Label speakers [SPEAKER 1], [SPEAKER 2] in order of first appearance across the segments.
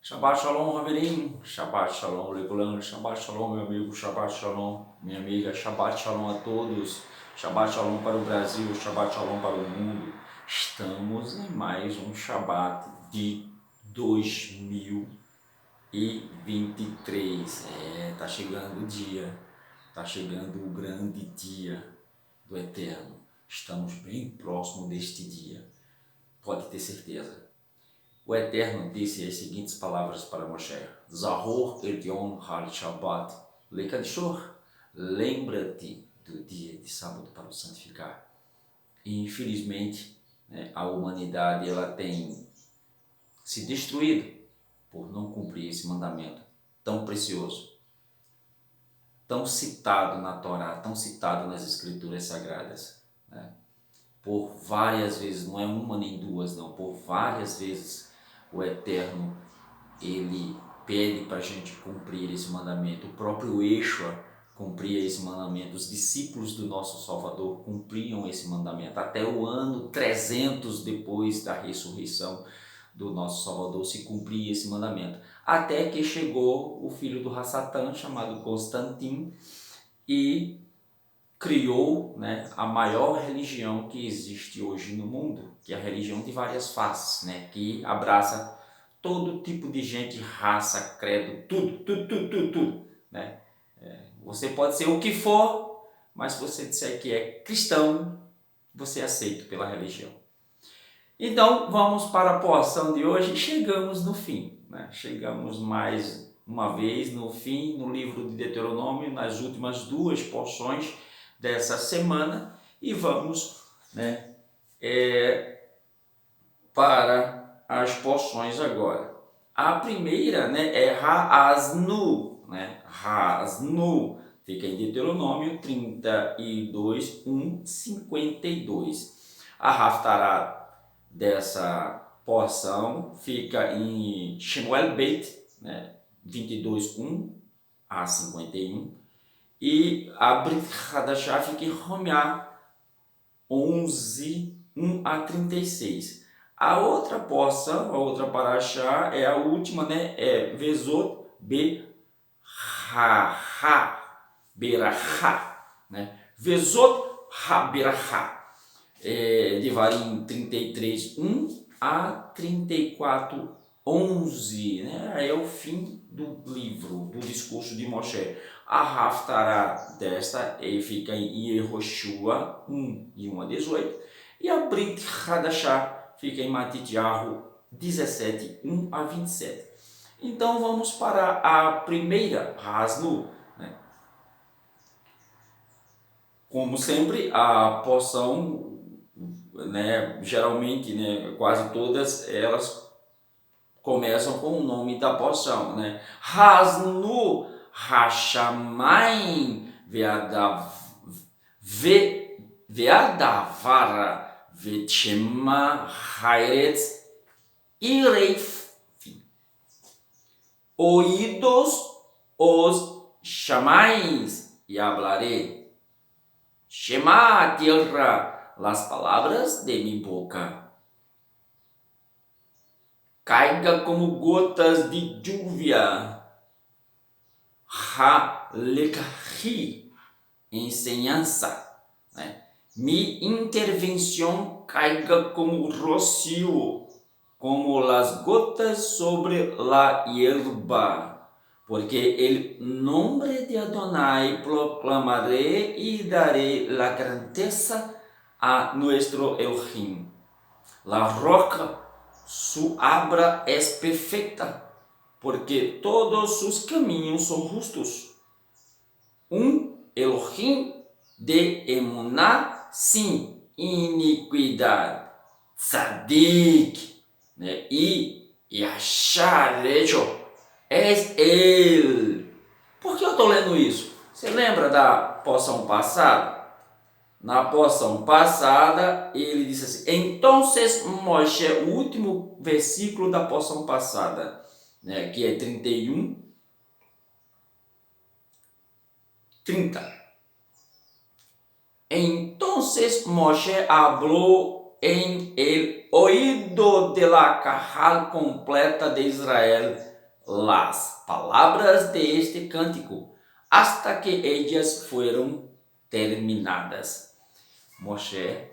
[SPEAKER 1] Shabbat Shalom, Ravelim. Shabbat Shalom, Legolan. Shabbat Shalom, meu amigo. Shabbat Shalom, minha amiga. Shabbat Shalom a todos. Shabbat Shalom para o Brasil. Shabbat Shalom para o mundo. Estamos em mais um Shabbat de 2023. Tá chegando o dia. Tá chegando o grande dia do Eterno. Estamos bem próximo deste dia. Pode ter certeza. O Eterno disse as seguintes palavras para Moshe: Zahor et Yom HaShabbat Lekadishor. Lembra-te do dia de sábado para o santificar. E infelizmente, a humanidade ela tem se destruído por não cumprir esse mandamento tão precioso, tão citado na Torá, tão citado nas Escrituras Sagradas. Por várias vezes, não é uma nem duas, não, por várias vezes o Eterno, ele pede para a gente cumprir esse mandamento. O próprio Yeshua cumpria esse mandamento. Os discípulos do nosso Salvador cumpriam esse mandamento. Até o ano 300 depois da ressurreição do nosso Salvador se cumpria esse mandamento. Até que chegou o filho do Hassatã, chamado Constantino, e criou a maior religião que existe hoje no mundo, que é a religião de várias faces, que abraça todo tipo de gente, raça, credo, tudo. Você pode ser o que for, mas se você disser que é cristão, você é aceito pela religião. Então, vamos para a porção de hoje e chegamos no fim. Chegamos mais uma vez no fim, no livro de Deuteronômio, nas últimas duas porções dessa semana, e vamos para as porções agora. A primeira é Ha'aznu, Ha'aznu, fica em Deuteronômio 32, 1, 52. A Haftarah dessa porção fica em Shemuel Beit, 22, 1 a 51. E a Brit Hadashah fica em Romeá 11, 1 a 36. A outra porção, a outra paraxá, é a última, é Vezot Berachá, Vezot HaBerachá, Devarim 33, 1 a 34, 11, É o fim do livro, do discurso de Moshe. A Haftarah desta fica em Yehoshua 1, de 1 a 18. E a Brit Hadashah fica em Matityahu 17, 1 a 27. Então vamos para a primeira, Ha'aznu. Como sempre, a porção, geralmente, quase todas elas começam com o nome da porção, Ha'aznu Hashamayim Ve'adavara Ve'tshema Haaretz Ireif. Oídos os chamais e hablaré. Shema tierra, las palavras de mi boca. Caiga como gotas de lluvia. Ha-lekahi, enseñança. Mi intervenção caiga como rocío, como las gotas sobre la hierba. Porque el nombre de Adonai proclamaré y daré la grandeza a nuestro Elohim. La roca, su obra es perfecta, porque todos sus caminhos são justos. Elohim de emuná, sim, iniquidade. Tzadik, e Yashar, és ele. Por que eu estou lendo isso? Você lembra da porção passada? Na porção passada, ele disse assim: então Moshe, o último versículo da porção passada, que é 31, 30. Entonces Moshe habló en el oído de la cajal completa de Israel las palabras de este cântico hasta que ellas fueron terminadas. Moshe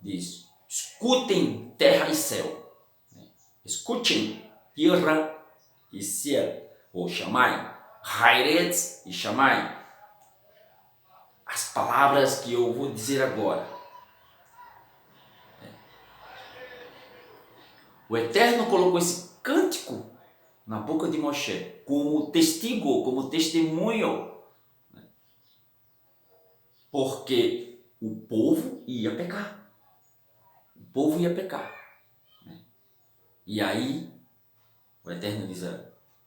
[SPEAKER 1] diz: escutem terra e céu, escutem terra e céu, ou Shammai, Haaretz e Shammai, as palavras que eu vou dizer agora. O Eterno colocou esse cântico na boca de Moshe como testigo, como testemunho, porque o povo ia pecar. O povo ia pecar. E aí o Eterno diz: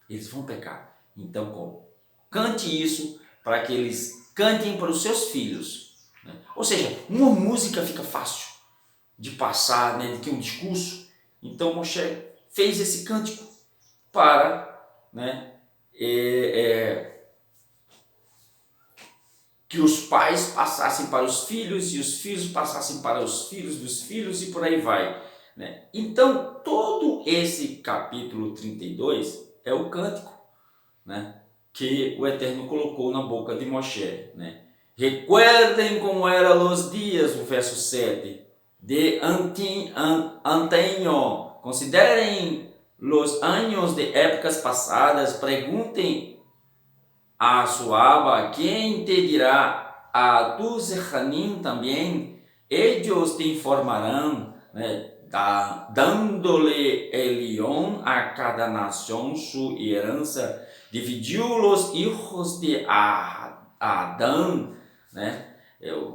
[SPEAKER 1] eles vão pecar. Então cante isso para que eles cantem para os seus filhos. Ou seja, uma música fica fácil de passar, do que um discurso. Então Moshe fez esse cântico para que os pais passassem para os filhos e os filhos passassem para os filhos dos filhos e por aí vai. Então todo esse capítulo 32 é o cântico que o Eterno colocou na boca de Moshe. Recuerdem como eram os dias, o verso 7, de antaño. Considerem os anos de épocas passadas, perguntem a Suaba, quem te dirá, a tu Zechanim também, eles te informarão, dando-lhe Elión a cada nação sua herança, dividiu os hijos de Adão,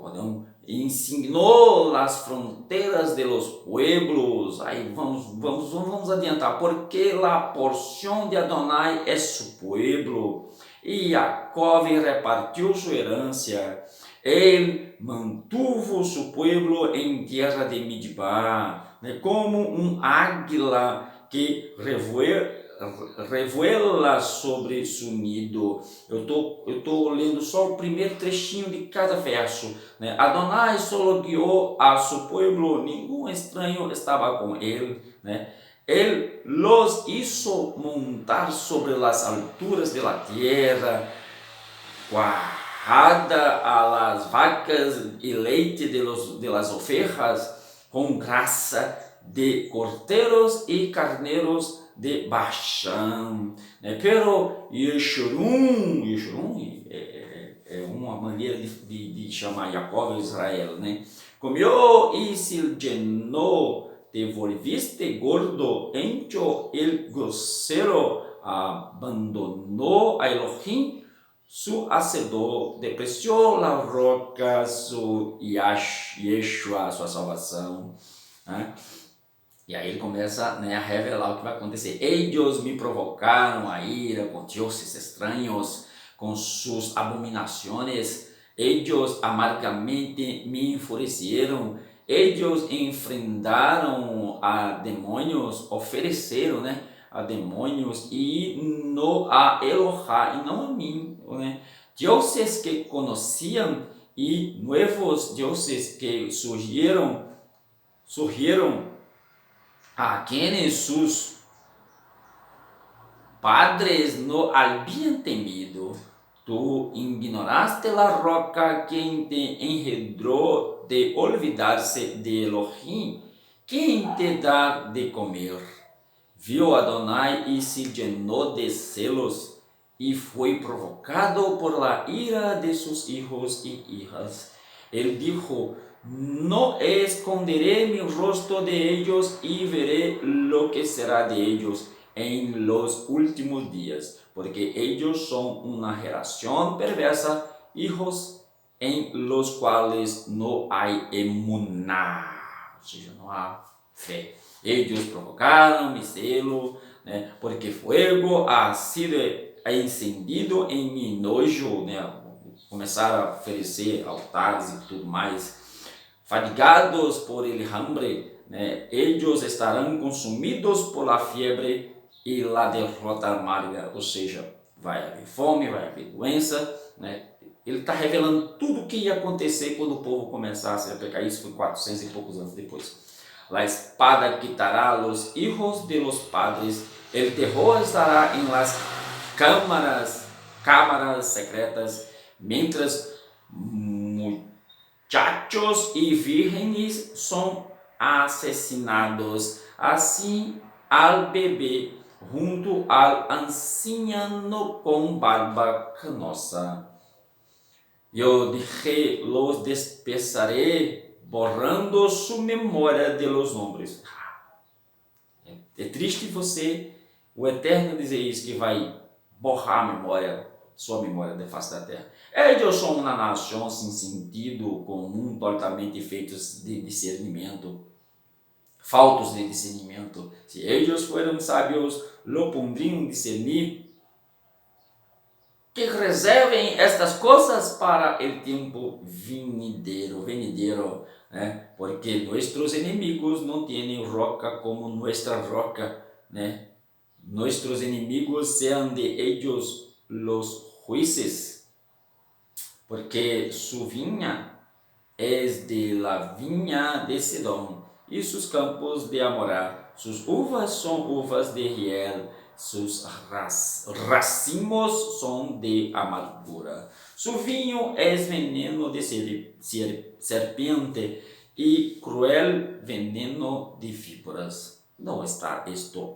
[SPEAKER 1] Adão ensinou as fronteiras de los pueblos. Aí vamos adiantar, porque a porção de Adonai é su pueblo, e Jacob repartiu sua herança. Ele mantuvo su pueblo em terra de Midbar, como águila que revuela sobre su nido. Eu tô lendo só o primeiro trechinho de cada verso. Adonai solo guiou a su pueblo, nenhum estranho estava com ele. Ele los hizo montar sobre las alturas de la tierra, guarda a las vacas y leite de las ovejas, com graça de corderos e carneiros de Bashan. Pero Yeshurun é uma maneira de chamar Jacob Israel, comió y se llenó, te volviste gordo, encho el grosero, abandonou a Elohim, su hacedor, depreciou la roca, su Yeshua, sua salvação. E aí ele começa a revelar o que vai acontecer. Eles me provocaram a ira com dioses estranhos, com suas abominações. Eles amargamente me enfureceram. Eles enfrentaram a demônios, ofereceram a demônios e não a Elohá, e não a mim. Deuses que conheciam e novos deuses que surgiram a quienes sus padres no habían temido. Tu ignoraste la roca, quien te engendró de olvidarse de Elohim, quien te da de comer. Viu Adonai e se llenou de celos, e foi provocado por la ira de sus hijos y hijas. Ele dijo: no esconderé mi rostro de ellos y veré lo que será de ellos en los últimos días, porque ellos son una generación perversa, hijos en los cuales no hay emuná, ou seja, não há fé. Eles provocaram mi celo, porque fuego ha sido encendido em mi nojo, começaram a oferecer altares e tudo mais. Fatigados por el hambre, eles estarão consumidos por la fiebre e la derrota amarga, ou seja, vai haver fome, vai haver doença. Ele está revelando tudo o que ia acontecer quando o povo começasse a pecar. Isso foi 400 e poucos anos depois. La espada quitará los hijos de los padres El terror estará em las cámaras secretas, mientras muchachos y vírgenes son asesinados. Assim, al bebê junto al anciano com barba canosa. Eu dije, los dispersaré, borrando su memória de los nombres. É triste o Eterno dizer isso, que vai borrar a memória, sua memória da face da terra. Eles são uma nação sem sentido comum, totalmente feitos de discernimento, faltos de discernimento. Se eles foram sábios, lo pondriam discernir, que reservem estas coisas para o tempo venidero, né? Porque nossos inimigos não têm roca como nossa roca, né? Nossos inimigos sean de ellos los jueces, porque su viña es de la viña de Sidón y sus campos de Amorá, sus uvas son uvas de hiel, sus racimos son de amargura. Su vinho es veneno de serpiente y cruel veneno de víboras. ¿No está esto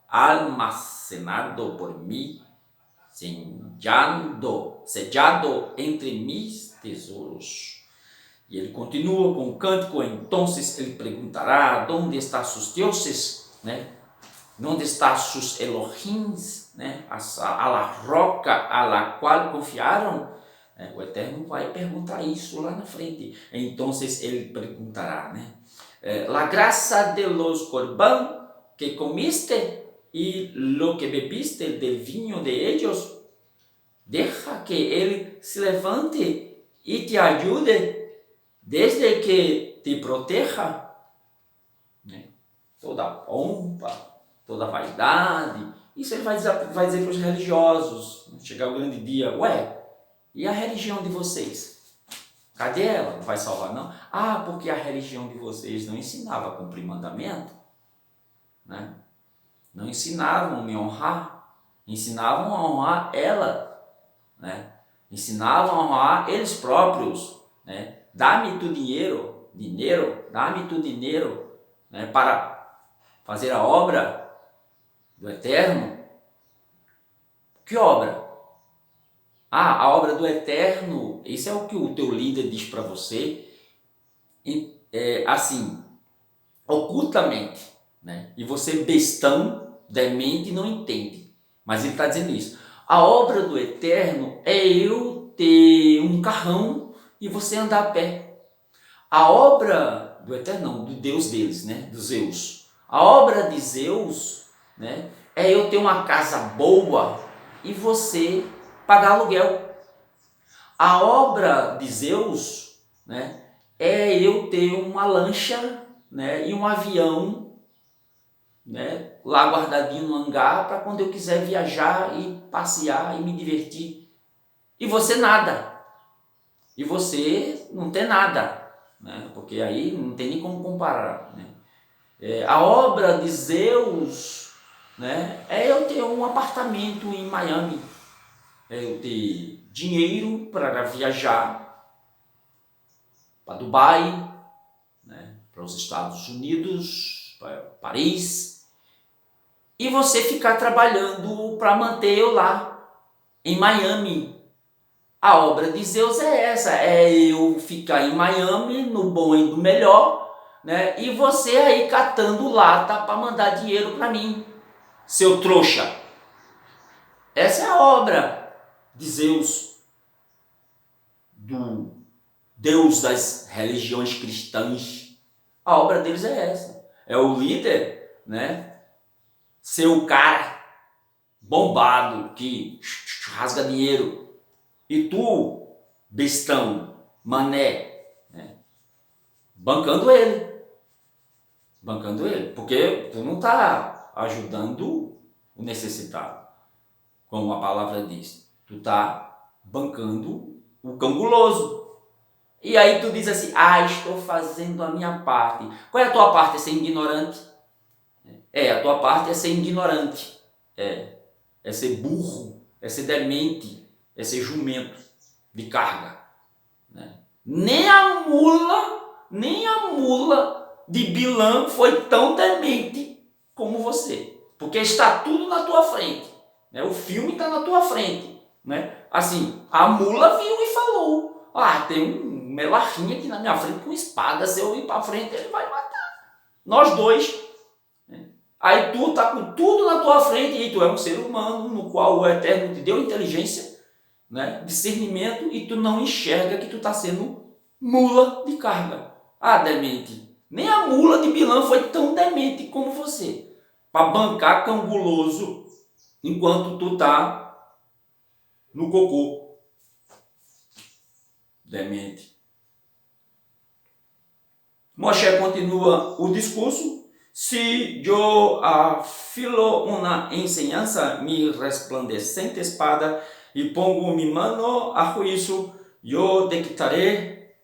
[SPEAKER 1] almacenado por mí, sellado entre mis tesouros? E ele continua com o cântico. Então ele perguntará: onde estão sus deuses, né? Onde estão sus Elohims, né? A la roca a la qual confiaram? O Eterno vai perguntar isso lá na frente. Então ele perguntará, né? La graça de los corbán que comiste y lo que bebiste del vinho de ellos, deja que ele se levante e te ajude, desde que te proteja, né? Toda pompa, toda vaidade. Isso ele vai dizer para os religiosos. Chegar o grande dia: ué, e a religião de vocês? Cadê ela? Não vai salvar, não? Ah, porque a religião de vocês não ensinava a cumprir mandamento, né? Não ensinavam a me honrar, ensinavam a honrar ela, né? Ensinavam a honrar eles próprios, né? Dá-me tu dinheiro, dá-me tu dinheiro, né? Para fazer a obra do Eterno. Que obra? A obra do Eterno. Isso é o que o teu líder diz para você, assim, ocultamente, né? E você, bestão, demente, não entende. Mas ele está dizendo isso. A obra do Eterno é eu ter um carrão e você andar a pé. A obra do Eterno, não, do Deus deles, né? Do Zeus. A obra de Zeus, né? É eu ter uma casa boa e você pagar aluguel. A obra de Zeus, né? É eu ter uma lancha, né? E um avião, né? Lá guardadinho no hangar, para quando eu quiser viajar e passear e me divertir. E você nada. E você não tem nada, né? Porque aí não tem nem como comparar, né? A obra de Zeus, né? É eu ter um apartamento em Miami, é eu ter dinheiro para viajar para Dubai, né? Para os Estados Unidos, para Paris, e você ficar trabalhando para manter eu lá em Miami. A obra de Zeus é essa, é eu ficar em Miami, no bom e no melhor, né? E você aí catando lata para mandar dinheiro para mim, seu trouxa. Essa é a obra de Zeus, do Deus das religiões cristãs. A obra deles é essa. É o líder, né? Ser o cara bombado que rasga dinheiro. E tu, bestão, mané, né? Bancando ele. Porque tu não está ajudando o necessitado, como a palavra diz. Tu está bancando o cão guloso. E aí tu diz assim: estou fazendo a minha parte. Qual é a tua parte? É ser ignorante? A tua parte é ser ignorante, é ser burro, é ser demente, é ser jumento de carga. Né? Nem a mula de Bilã foi tão demente como você, porque está tudo na tua frente. Né? O filme está na tua frente. Né? Assim, a mula viu e falou: tem um melarrinho aqui na minha frente com espada, se eu ir para frente ele vai matar. Nós dois. Né? Aí tu tá com tudo na tua frente e tu é um ser humano no qual o Eterno te deu inteligência, né? Discernimento, e tu não enxerga que tu tá sendo mula de carga. Demente. Nem a mula de Bilã foi tão demente como você para bancar canguloso enquanto tu tá no cocô. Demente. Moshe continua o discurso. Se eu afilo uma enseñanza, mi resplandecente espada, e pongo mi mano a juízo, eu dictaré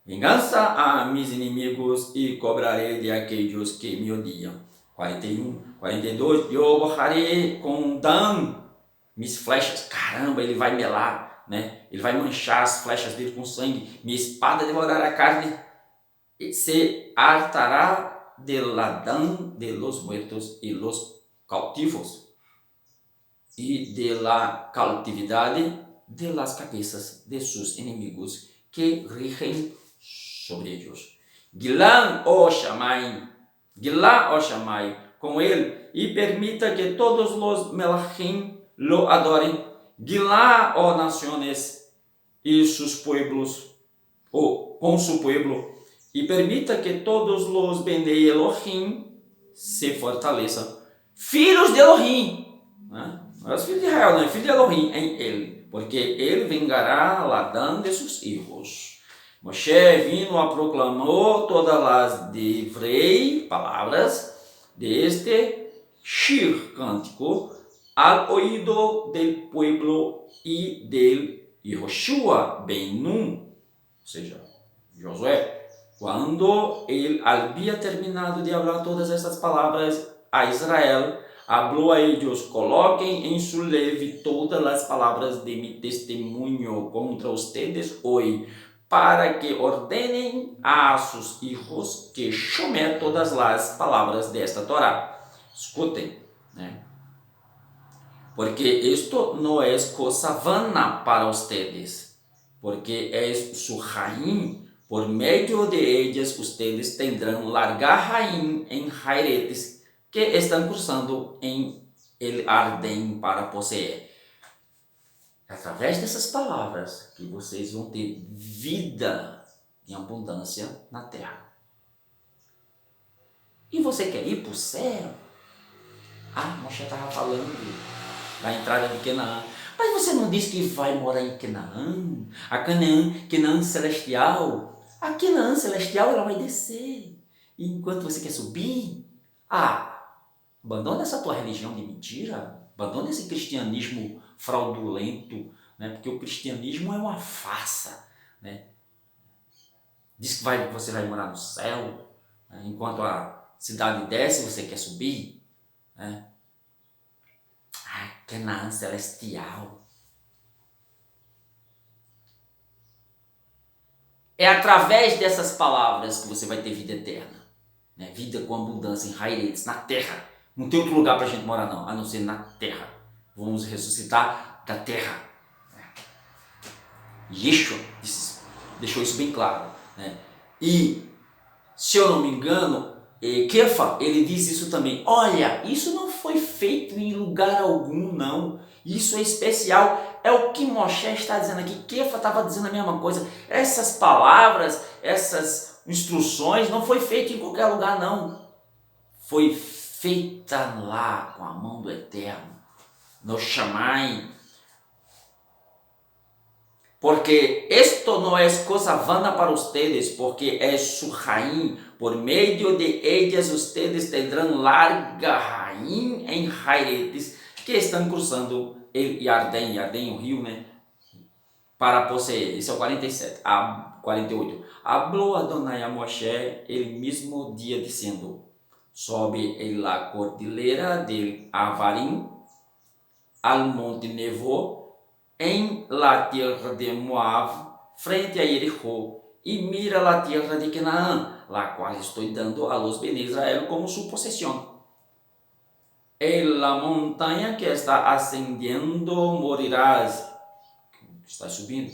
[SPEAKER 1] vingança a mis inimigos e cobrarei de aqueles que me odiam. 41, 42, eu borrarei com Dan minhas flechas. Caramba, ele vai melar, né? Ele vai manchar as flechas dele com sangue. Minha espada devorará a carne, se hartará del ladrón de los muertos y los cautivos, y de la cautividad de las cabezas de sus enemigos que rigen sobre ellos. Gilá o Shammai, com ele, y permita que todos los melachim lo adoren. Gilá, ó naciones, y sus pueblos, con su pueblo, e permita que todos os Bnei Elohim se fortaleçam. Filhos de Elohim, né? Não é os filhos de Israel, não é filho de Elohim em ele, porque ele vingará Ladã de seus filhos. Moshe vino a proclamou todas as divrei, palavras, deste shir, cântico, al oído del pueblo e del Yehoshua ben Nun, ou seja, Josué. Quando ele havia terminado de falar todas essas palavras a Israel, falou a eles: coloquem em su leve todas as palavras de mi testemunho contra ustedes hoje, para que ordenem a sus hijos que chamem todas as palavras desta Torá. Escutem, né? Porque isto não é coisa vana para ustedes, porque é su raim. Por meio de ellas, ustedes tendrán larga raíz en jairetes que están cruzando en el Ardém para possuir. Através dessas palavras que vocês vão ter vida em abundância na terra. E você quer ir para o céu? Moshe estava falando da entrada de Canaã. Mas você não disse que vai morar em Canaã? A Canaã celestial. A Canaã celestial ela vai descer. E enquanto você quer subir, abandona essa tua religião de mentira. Abandona esse cristianismo fraudulento, né? Porque o cristianismo é uma farsa, né? Diz que você vai morar no céu, né? Enquanto a cidade desce, você quer subir, né? Canaã celestial. É através dessas palavras que você vai ter vida eterna, né? Vida com abundância em raiz, na terra. Não tem outro lugar para a gente morar não, a não ser na terra. Vamos ressuscitar da terra. Yeshua deixou isso bem claro, né? E, se eu não me engano, Kefa, ele diz isso também. Olha, isso não foi feito em lugar algum, não. Isso é especial. É o que Moshe está dizendo aqui. Kefa estava dizendo a mesma coisa. Essas palavras, essas instruções, não foi feito em qualquer lugar, não. Foi feita lá com a mão do Eterno, no Shammai. Porque esto não é coisa vana para ustedes, porque é su raíz. Por meio de ellas, ustedes tendrán larga raíz em jairetes que estão cruzando el Ardém, o rio, né? Para possuir. Esse é o 47. 48. Hablou Adonai a Moshe, ele mesmo dia, dizendo: sobe en la cordillera del Avarim, al monte Nevó, en la tierra de Moab, frente a Jericó, y mira la tierra de Canaán, la cual estoy dando a los Bene Israel como su posesión. En la montaña que está ascendiendo morirás, está subindo,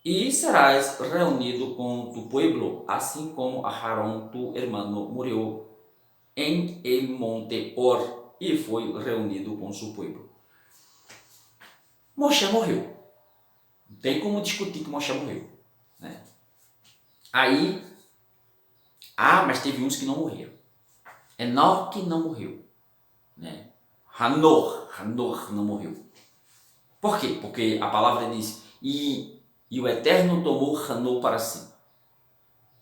[SPEAKER 1] y serás reunido con tu pueblo, así como Aarón tu hermano murió en el monte Or e foi reunido com seu povo. Moshe morreu. Não tem como discutir que Moshe morreu, né? Aí, mas teve uns que não morreram. Enoque não morreu, né? Hanor não morreu. Por quê? Porque a palavra diz, e o Eterno tomou Hanor para si.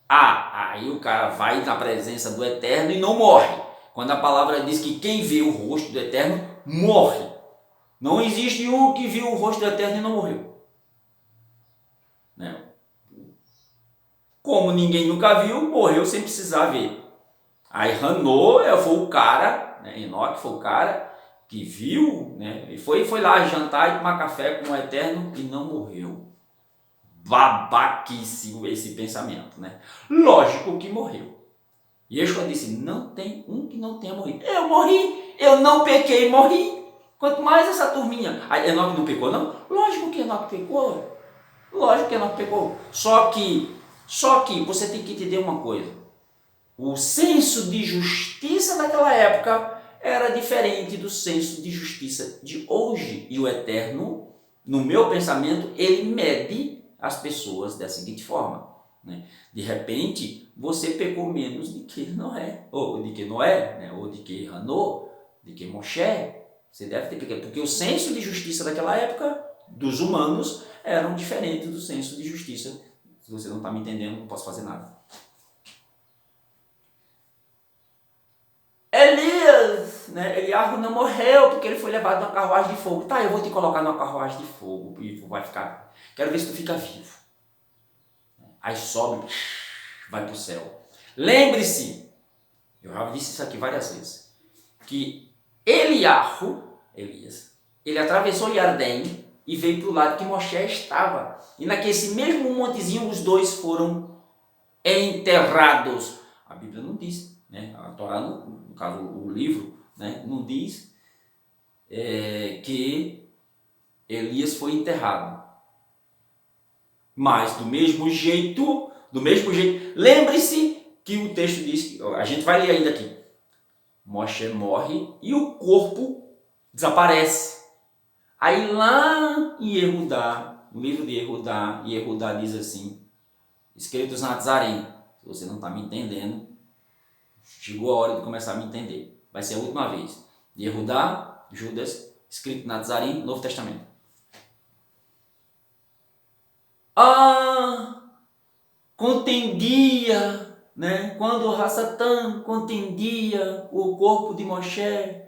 [SPEAKER 1] Aí o cara vai na presença do Eterno e não morre. Quando a palavra diz que quem vê o rosto do Eterno morre. Não existe um que viu o rosto do Eterno e não morreu. Né? Como ninguém nunca viu, morreu sem precisar ver. Aí Hanor foi o cara, né? Enoque foi o cara que viu, né? E foi lá jantar e tomar café com o Eterno e não morreu. Babaquíssimo esse pensamento, né? Lógico que morreu. E Yeshua disse, não tem um que não tenha morrido. Eu morri, eu não pequei, morri. Quanto mais essa turminha. Aí Enoque não pecou, não? Lógico que Enoque pecou. Lógico que Enoque pecou. Só que você tem que entender uma coisa. O senso de justiça naquela época era diferente do senso de justiça de hoje. E o Eterno, no meu pensamento, ele mede as pessoas da seguinte forma, né? De repente, você pecou menos de que Noé, ou de que Noé, né? Ou de que Hanor, de que Moshe. Você deve ter pecado, porque o senso de justiça daquela época, dos humanos, eram diferentes do senso de justiça. Se você não está me entendendo, não posso fazer nada. Elias, né? Eliardo não morreu porque ele foi levado numa carruagem de fogo. Tá, eu vou te colocar numa carruagem de fogo e vai ficar. Quero ver se tu fica vivo. Aí sobe, vai para o céu. Lembre-se, eu já disse isso aqui várias vezes, que Elias, ele atravessou o Jardém e veio para o lado que Moshe estava. E naquele mesmo montezinho os dois foram enterrados. A Bíblia não diz, né? A Torá, no caso o livro, né? Não diz que Elias foi enterrado. Mas do mesmo jeito, lembre-se que o texto diz, a gente vai ler ainda aqui, Moshe morre e o corpo desaparece. Aí lá em Yehudá, no livro de Yehudá diz assim, escritos na Nazarém, se você não está me entendendo, chegou a hora de começar a me entender. Vai ser a última vez. Yehudá, Judas, escrito na Nazarém, Novo Testamento. Contendia, né? Quando o Hassatã contendia o corpo de Moshe,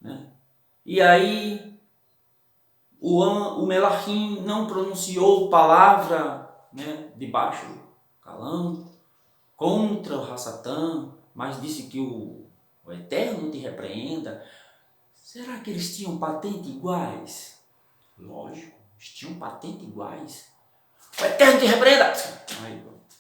[SPEAKER 1] né? E aí o Melachim não pronunciou palavra, né? Debaixo do calão contra o Hassatã, mas disse que o Eterno te repreenda. Será que eles tinham patente iguais? Lógico, eles tinham patente iguais. O Eterno te repreenda.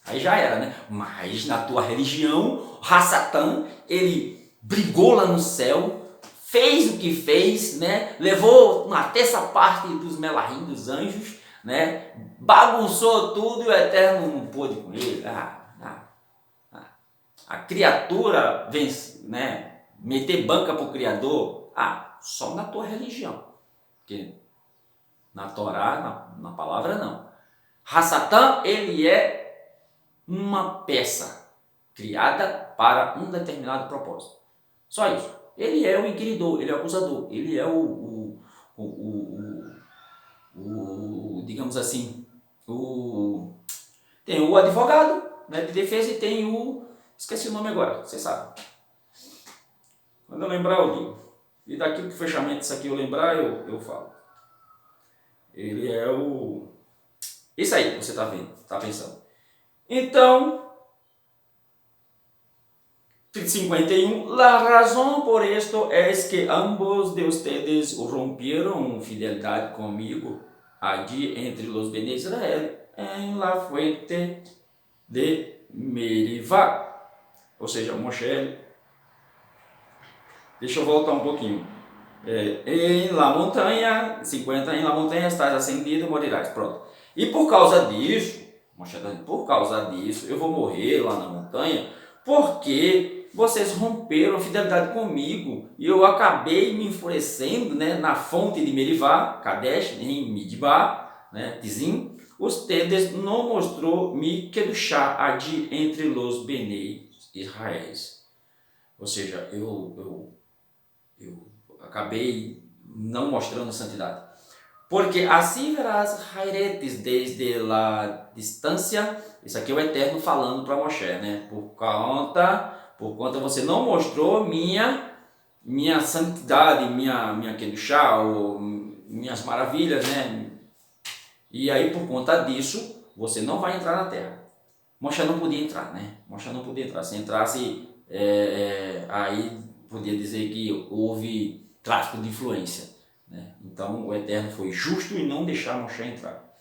[SPEAKER 1] Aí já era, né? Mas na tua religião, Hassatã, ele brigou lá no céu, fez o que fez, né? Levou uma terça parte dos Melahim, dos anjos, né? Bagunçou tudo e o Eterno não pôde com ele. A criatura vence, né? Meter banca pro Criador, só na tua religião. Porque na Torá, na palavra, não. Hassatã, ele é uma peça criada para um determinado propósito. Só isso. Ele é o inquiridor, ele é o acusador, ele é digamos assim, tem o advogado, né, de defesa e tem esqueci o nome agora, você sabe. Quando eu lembrar eu digo. E daqui pro fechamento disso aqui eu lembrar, eu falo. Ele é isso aí que você está vendo, está pensando. Então, 51. La razón por esto es que ambos de ustedes rompieron fidelidad conmigo allí entre los Bene Israel en la fuente de Merivá. Ou seja, Moshe, deixa eu voltar um pouquinho. Em la montanha, 50, em la montanha estás ascendido, morirás. Pronto. E por causa disso, Moshe está dizendo, por causa disso, eu vou morrer lá na montanha, porque vocês romperam a fidelidade comigo e eu acabei me enfurecendo, né, na fonte de Merivá, Kadesh, em Midbar, né, Tizim. Ustedes não mostrou mi kedushá adi entre los Benei Israéis. Ou seja, eu acabei não mostrando a santidade. Porque assim verás Hairetes desde a distância. Isso aqui é o Eterno falando para Moshe, né? Por conta você não mostrou minha santidade, minha Kedushá, ou minhas maravilhas, né? E aí, por conta disso, você não vai entrar na terra. Moshe não podia entrar, né? Moshe não podia entrar. Se entrasse, aí podia dizer que houve tráfico de influência, né? Então o Eterno foi justo em não deixar Moshe entrar.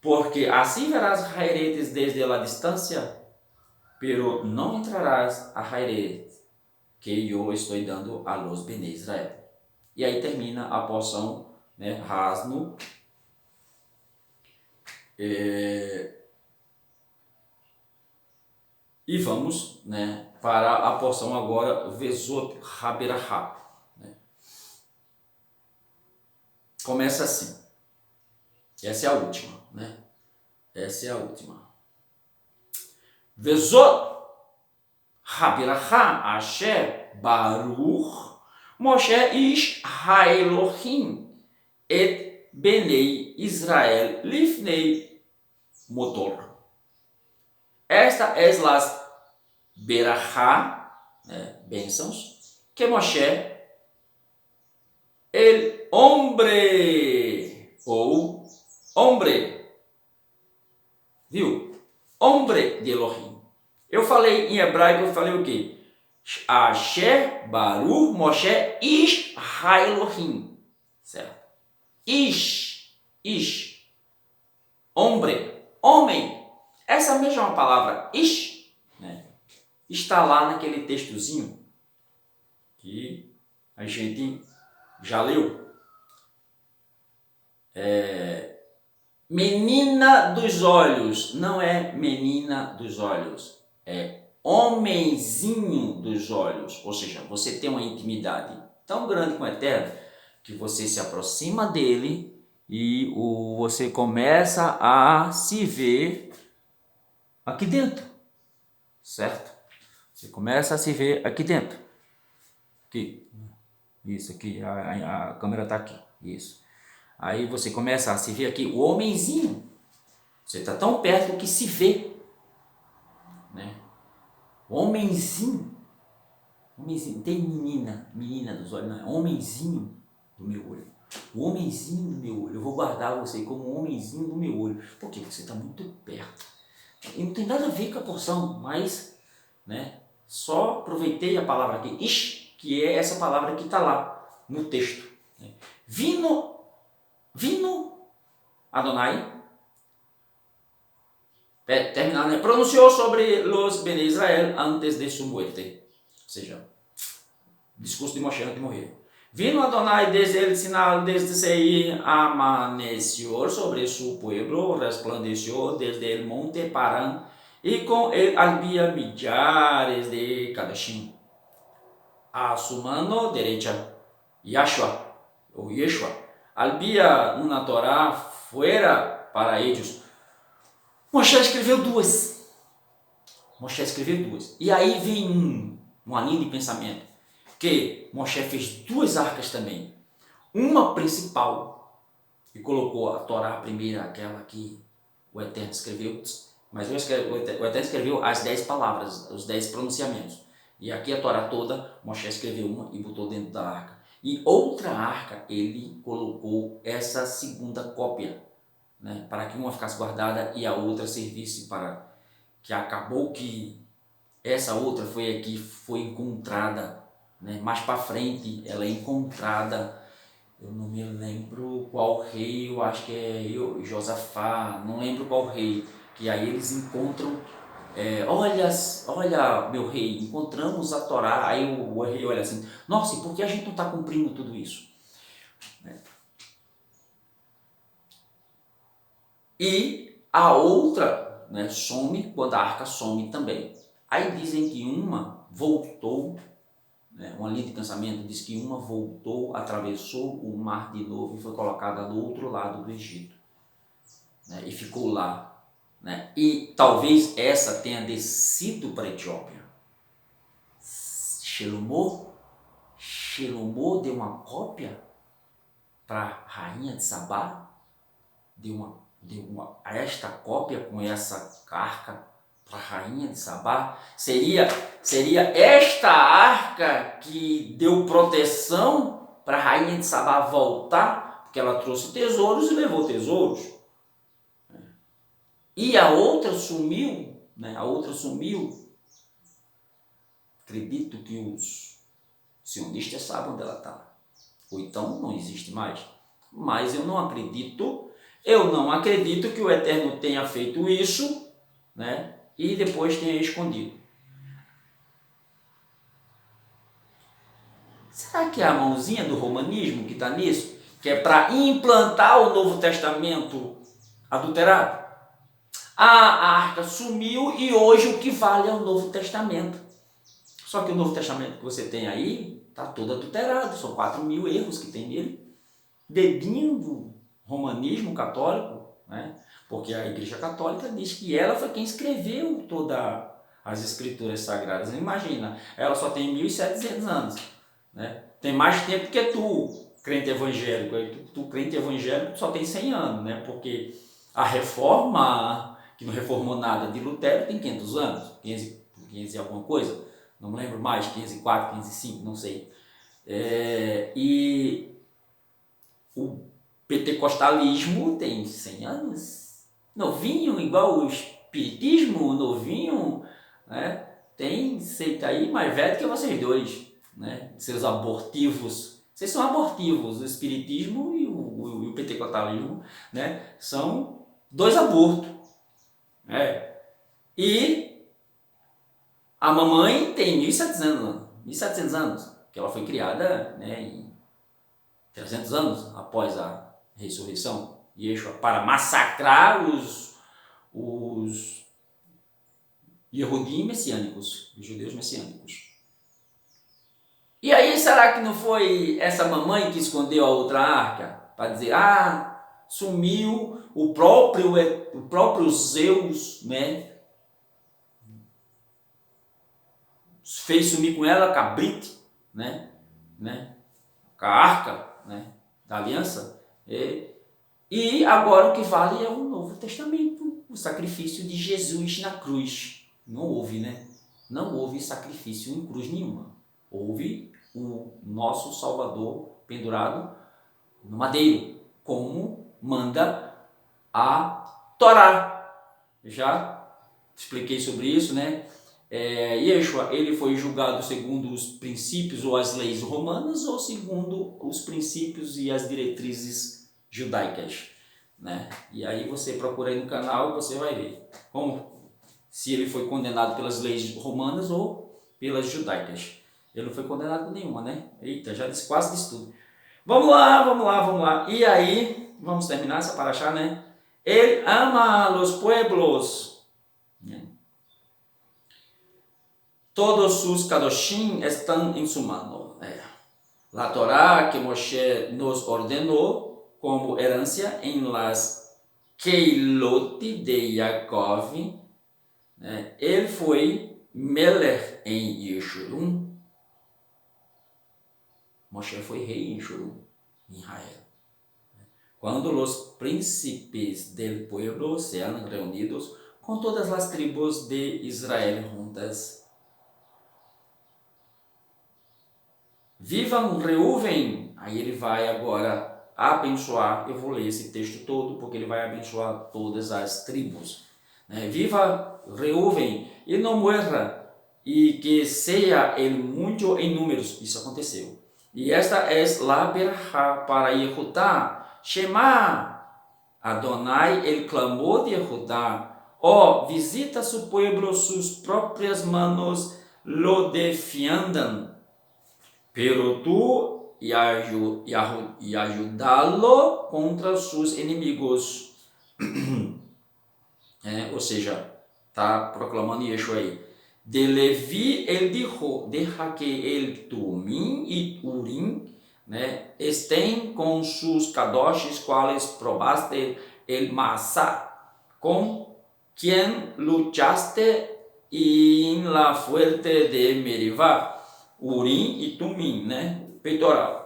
[SPEAKER 1] Porque assim verás Hairetes desde a distância, pero não entrarás a Hairetes que eu estou dando a los Bene Israel. E aí termina a porção, né, Rasno. E vamos, né, para a porção agora, Vezot Haberahá. Né? Começa assim. Essa é a última, né? Essa é a última. Vezot Haberahá Asher Baruch Moshe Ish Haelohim et Benei Israel Lifnei Motor. Esta é las berachá, né, bênçãos, que Moshe, el hombre, ou hombre, viu? Hombre de Elohim. Eu falei em hebraico, eu falei o quê? Asher Baruch Moshe Ish Haelohim, certo? Ish, hombre, homem. Essa mesma palavra ish, né, está lá naquele textozinho que a gente já leu. Menina dos olhos, não é menina dos olhos, é homenzinho dos olhos. Ou seja, você tem uma intimidade tão grande com o Eterno que você se aproxima dele e você começa a se ver aqui dentro, certo? Você começa a se ver aqui dentro. Aqui. Isso aqui, a câmera está aqui. Isso. Aí você começa a se ver aqui, o homenzinho. Você está tão perto que se vê. Né? O homenzinho. Homenzinho. Tem menina dos olhos, não é? Homenzinho do meu olho. O homenzinho do meu olho. Eu vou guardar você como um homenzinho do meu olho. Porque você está muito perto. E não tem nada a ver com a porção, mas, né, só aproveitei a palavra aqui, ish, que é essa palavra que está lá no texto. Né? Vino Adonai, terminando, né, pronunciou sobre los Bene Israel antes de sua muerte. Ou seja, discurso de Moshe antes de morrer. Vino Adonai desde el sinal, desde Seir, amaneció sobre su pueblo, resplandeció desde el monte Parán, y con él había millares de Kadashim. A su mano derecha, Yahshua, ou Yeshua, había una Torá fuera para ellos. Moshe escreveu duas. E aí vem uma linha de pensamento. Que Moshe fez duas arcas também. Uma principal, e colocou a Torá primeira, aquela que o Eterno escreveu, mas o Eterno escreveu as 10 palavras, os 10 pronunciamentos. E aqui a Torá toda, Moshe escreveu uma e botou dentro da arca. E outra arca, ele colocou essa segunda cópia, né, para que uma ficasse guardada e a outra servisse para que acabou que Essa outra foi aqui, foi encontrada, né? Mais para frente ela é encontrada, eu não me lembro qual rei, eu acho que é Josafá, não lembro qual rei, que aí eles encontram, olha meu rei, encontramos a Torá, aí o rei olha assim, nossa, e por que a gente não está cumprindo tudo isso? E a outra, né, some quando a arca some também. Aí dizem que uma voltou, né, uma linha de pensamento diz que uma voltou, atravessou o mar de novo e foi colocada do outro lado do Egito, né, e ficou lá. Né, e talvez essa tenha descido para a Etiópia. Shelomo deu uma cópia para a rainha de Sabá, deu esta cópia com essa arca para a rainha de Sabá. Seria esta arca que deu proteção para a rainha de Sabá voltar, porque ela trouxe tesouros e levou tesouros. E a outra sumiu, né? A outra sumiu. Acredito que os sionistas sabem onde ela está. Ou então não existe mais. Mas eu não acredito que o Eterno tenha feito isso, né? E depois tenha escondido. Será que é a mãozinha do romanismo que está nisso? Que é para implantar o Novo Testamento adulterado? A arca sumiu e hoje o que vale é o Novo Testamento. Só que o Novo Testamento que você tem aí está todo adulterado. São 4.000 erros que tem nele. Dedinho do romanismo católico, né? Porque a Igreja Católica diz que ela foi quem escreveu todas as escrituras sagradas. Imagina, ela só tem 1.700 anos, né? Tem mais tempo que tu, crente evangélico. Tu crente evangélico, só tem 100 anos, né? Porque a reforma, que não reformou nada de Lutero, tem 500 anos, 500 e alguma coisa, não me lembro mais, 504, 505, não sei. E o pentecostalismo tem 100 anos, novinho, igual o espiritismo, novinho, né? Tem seita aí mais velho que vocês dois, né? Seus abortivos. Vocês são abortivos, o espiritismo e o pentecostalismo, né? São dois abortos. Né? E a mamãe tem 1.700 anos, que ela foi criada, né, em 300 anos após a ressurreição de Yeshua, para massacrar os Yehudim messiânicos, os judeus messiânicos. E aí, será que não foi essa mamãe que escondeu a outra arca? Para dizer, sumiu o próprio Zeus, né? Fez sumir com ela Cabrite, né? Com a arca, né? Da aliança. E agora o que vale é o Novo Testamento, o sacrifício de Jesus na cruz. Não houve, né? Não houve sacrifício em cruz nenhuma. Houve o nosso Salvador pendurado no madeiro, como manda a Torá. Já expliquei sobre isso, né? Yeshua, ele foi julgado segundo os princípios ou as leis romanas ou segundo os princípios e as diretrizes judaicas, né? E aí você procura aí no canal e você vai ver se ele foi condenado pelas leis romanas ou pelas judaicas. Ele não foi condenado por nenhuma, né? Eita, já quase disse tudo. Vamos lá. E aí, vamos terminar essa paraxá, né? Ele ama los pueblos. Todos sus kadoshim están en su mano. La Torá que Moshe nos ordenó como herencia en las Keilot de Yaakov. Ele foi Melech em Yeshurun. Moshe foi rei em Yeshurun, em Israel. Quando os príncipes del pueblo sean reunidos com todas as tribos de Israel juntas. Vivam Reuven, aí ele vai agora abençoar, eu vou ler esse texto todo porque ele vai abençoar todas as tribos. Viva Reuven e não morra e que seja ele muito em números. Isso aconteceu. E esta é a berachá para Yehudá. Shema Adonai, el clamor de Judá. Oh, visita su pueblo, sus propias manos lo defiendan. Pero tú y ajudá-lo contra sus inimigos. Ou seja, está proclamando Yeshua aí. De Levi ele dijo, deja que el Tumim e Urim, estén com sus kadoshis, quales probaste el Masá, com quien luchaste en la fuerte de Merivá. Urim e Tumim, peitoral,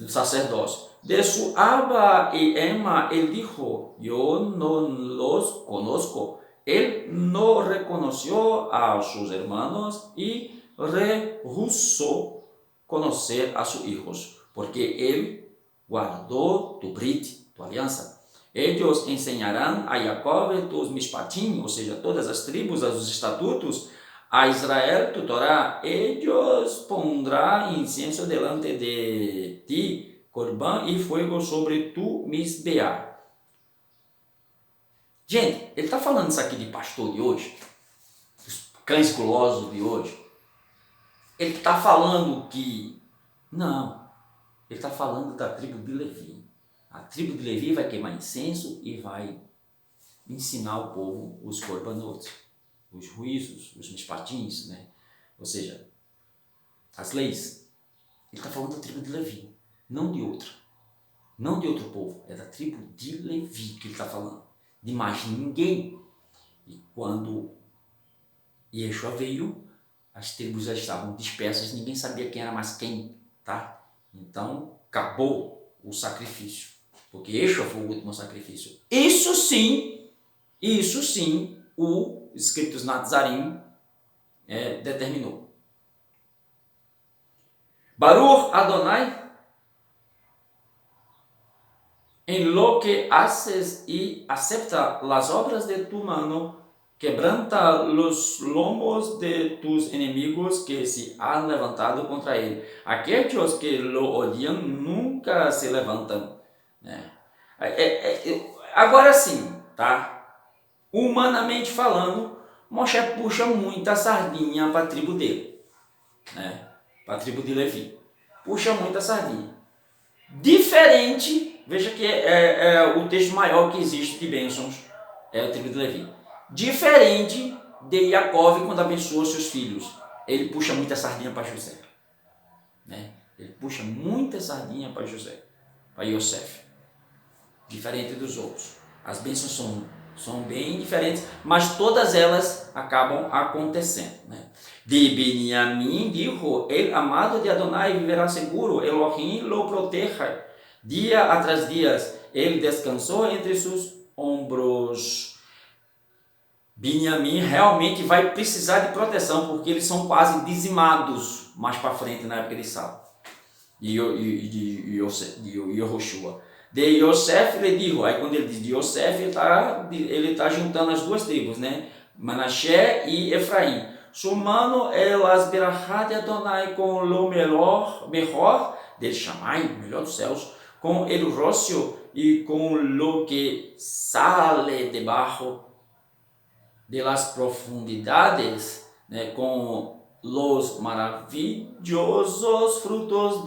[SPEAKER 1] sacerdócio. De su Abba y Emma, él dijo, yo no los conozco. Él no reconoció a sus hermanos y rehusó conocer a sus hijos, porque él guardó tu brit, tu alianza. Ellos enseñarán a Jacob tus mishpatim, ou seja, todas as tribos, os estatutos, a Israel tu Torá. Ellos pondrán incienso delante de ti, Corban e fogo sobre tu misbeá. Gente, ele está falando isso aqui de pastor de hoje, dos cães gulosos de hoje. Ele está falando que... Não, ele está falando da tribo de Levi. A tribo de Levi vai queimar incenso e vai ensinar o povo os corbanotes, os juízos, os mishpatins, ou seja, as leis. Ele está falando da tribo de Levi. Não de outra, não de outro povo, é da tribo de Levi que ele está falando, de mais ninguém. E quando Yeshua veio, as tribos já estavam dispersas, ninguém sabia quem era mais quem, tá? Então, acabou o sacrifício, porque Yeshua foi o último sacrifício. Isso sim, o Escritos Nazarim determinou. Baruch Adonai, en lo que haces y acepta las obras de tu mano, quebranta los lomos de tus enemigos que se han levantado contra él. Aquellos que lo odian nunca se levantam. Agora sim, tá? Humanamente falando, Moshe puxa muita sardinha para a tribo dele, para a tribo de Levi. Puxa muita sardinha. Diferente, veja que é o texto maior que existe de bênçãos, é a tribo de Levi. Diferente de Jacob quando abençoa seus filhos. Ele puxa muita sardinha para José. Ele puxa muita sardinha para José, para Yosef. Diferente dos outros. As bênçãos são bem diferentes, mas todas elas acabam acontecendo. De Benjamim dijo, el amado de Adonai viverá seguro, Elohim lo proteja. Dia atrás dia, ele descansou entre seus ombros. Benjamim realmente vai precisar de proteção, porque eles são quase dizimados mais para frente na época de Saul e de Yehoshua. De Yosef ele dijo, aí quando ele diz de Yosef, ele tá juntando as duas tribos, Manassés e Efraim. Su mano é las berachá de Adonai com lo melhor del Shammai, melhor dos céus, com el rocio e com lo que sale debaixo de las profundidades, com los maravillosos frutos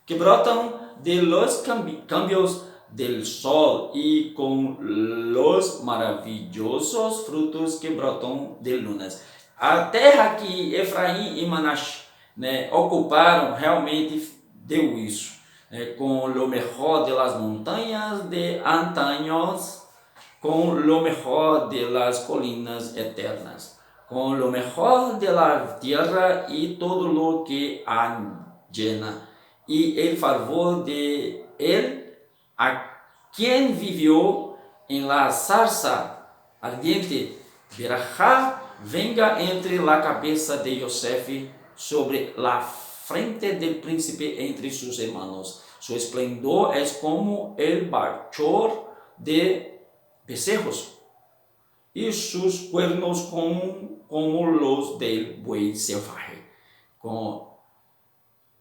[SPEAKER 1] que brotan de los cambios del sol e com los maravillosos frutos que brotam de lunas. A terra que Efraim e Manassés ocuparam realmente deu isso, com lo mejor de las montanhas de antaños, com lo mejor de las colinas eternas, com lo mejor de la tierra e todo lo que a llena, e el favor de él a quien vivió en la zarza ardiente. Berachá venga entre la cabeza de Yosef sobre la frente del príncipe entre sus hermanos. Su esplendor es como el bachor de becerros y sus cuernos como los del buey salvaje. Con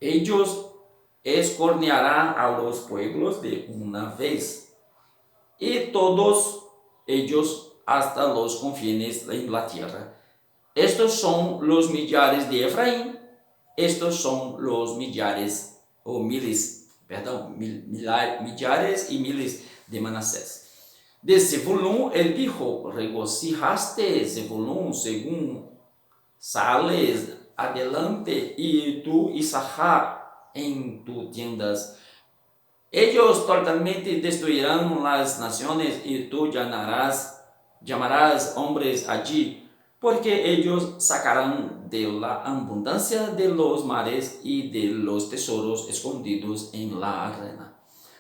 [SPEAKER 1] ellos escorneará a los pueblos de una vez, y todos ellos hasta los confines de la tierra. Estos son los millares de Efraín, estos son los millares millares y miles de Manasés. De Zebulún él dijo: regocijaste, Zebulún, según sales adelante, y tú, Isahar, en tus tiendas. Ellos totalmente destruirán las naciones, y tú llamarás hombres allí, porque ellos sacarán de la abundancia de los mares y de los tesoros escondidos en la arena.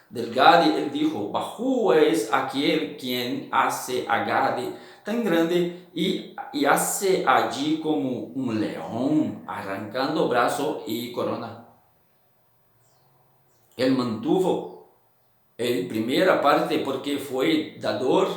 [SPEAKER 1] Del Gadi él dijo: bajo es aquel quien hace a Gadi tan grande y hace allí como un león, arrancando brazo y corona. Él mantuvo en primera parte porque fue dador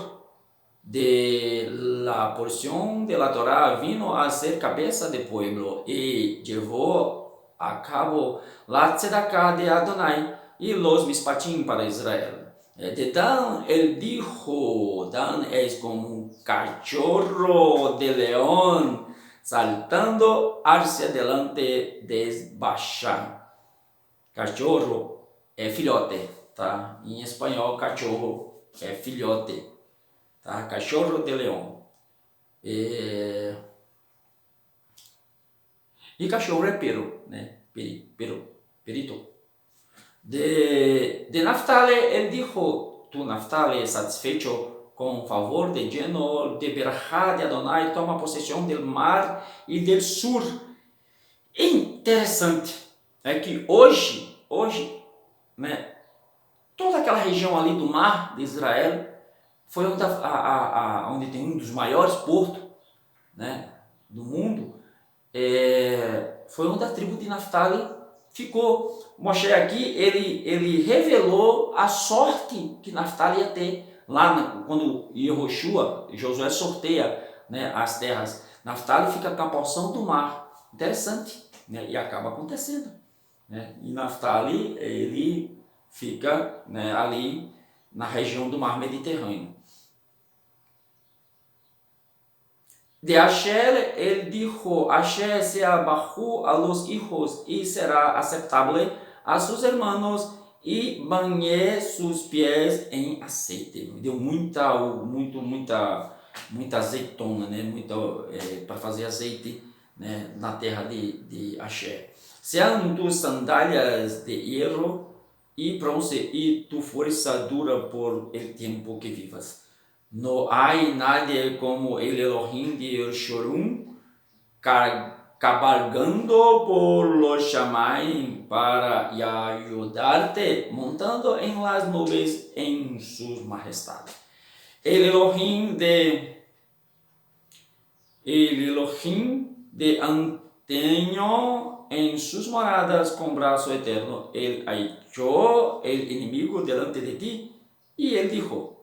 [SPEAKER 1] de la porción de la Torá, vino a ser cabeza de pueblo y llevó a cabo la tzedaká de Adonai y los mispatim para Israel. De Dan él dijo: Dan es como un cachorro de león saltando hacia adelante de Bashan. Cachorro é filhote, tá? Em espanhol, cachorro é filhote, tá? Cachorro de leão. E cachorro é pero, né? Perito. De Naftali, ele dijo: tu Naftali, satisfecho com o favor de lleno de Berajá de Adonai, toma possessão do mar e do sur. Interessante é que hoje, né, toda aquela região ali do mar de Israel foi onde tem um dos maiores portos, né, do mundo. Foi onde a tribo de Naftali ficou. Moshe aqui, ele revelou a sorte que Naftali ia ter lá quando Josué sorteia, né, as terras. Naftali fica com a porção do mar. Interessante, né, e acaba acontecendo, né? E Naftali, ele fica, né, ali na região do mar Mediterrâneo. De Asher, ele dijo: Asher se abajó a los hijos y será aceptable a sus hermanos, y bañé sus pies em aceite. Deu muita azeitona, né? Para fazer azeite, né, na terra de Asher. Sean tus sandálias de hierro y bronce, y tu fuerza dura por el tiempo que vivas. No hay nadie como el Elohim de Yeshurun, cabalgando por los Shamayim para ayudarte, montando en las nubes en sus majestades. El Elohim de antaño en sus moradas con brazo eterno, él echó el enemigo delante de ti, y él dijo: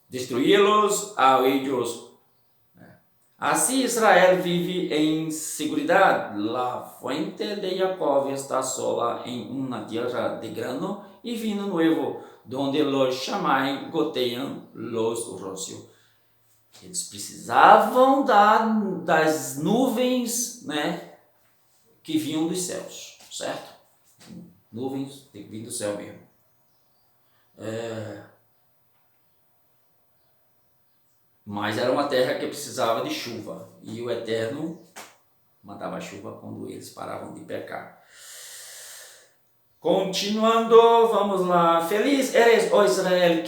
[SPEAKER 1] destruí-los a ellos. Así Israel vive en seguridad. La fuente de Jacob está sola en una tierra de grano y vino nuevo, donde los Shammai gotean los rocios. Eles precisavam das nuvens, né, que vinham dos céus, certo? Nuvens tem que vir do céu mesmo. Mas era uma terra que precisava de chuva, e o Eterno mandava chuva quando eles paravam de pecar. Continuando, vamos lá. Feliz eres, ó Israel,